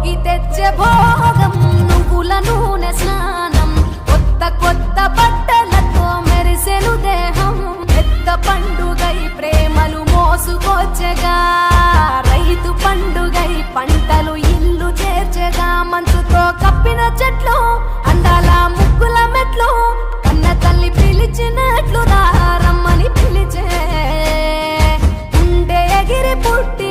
భోగి తెచ్చే భోగం నువ్వుల నూనె స్నానం కొత్త కొత్త బట్టలతో మెరిసెను దేహం పెద్ద పండుగై ప్రేమలు మోసుకొచ్చగా రైతు పండుగై పంటలు ఇల్లు చేర్చగా మంచుతో కప్పిన చెట్లు అందాల ముగ్గుల మెట్లు కన్న తల్లి పిలిచినట్లు రమ్మని పిలిచే ఉండే ఎగిరి పుట్టి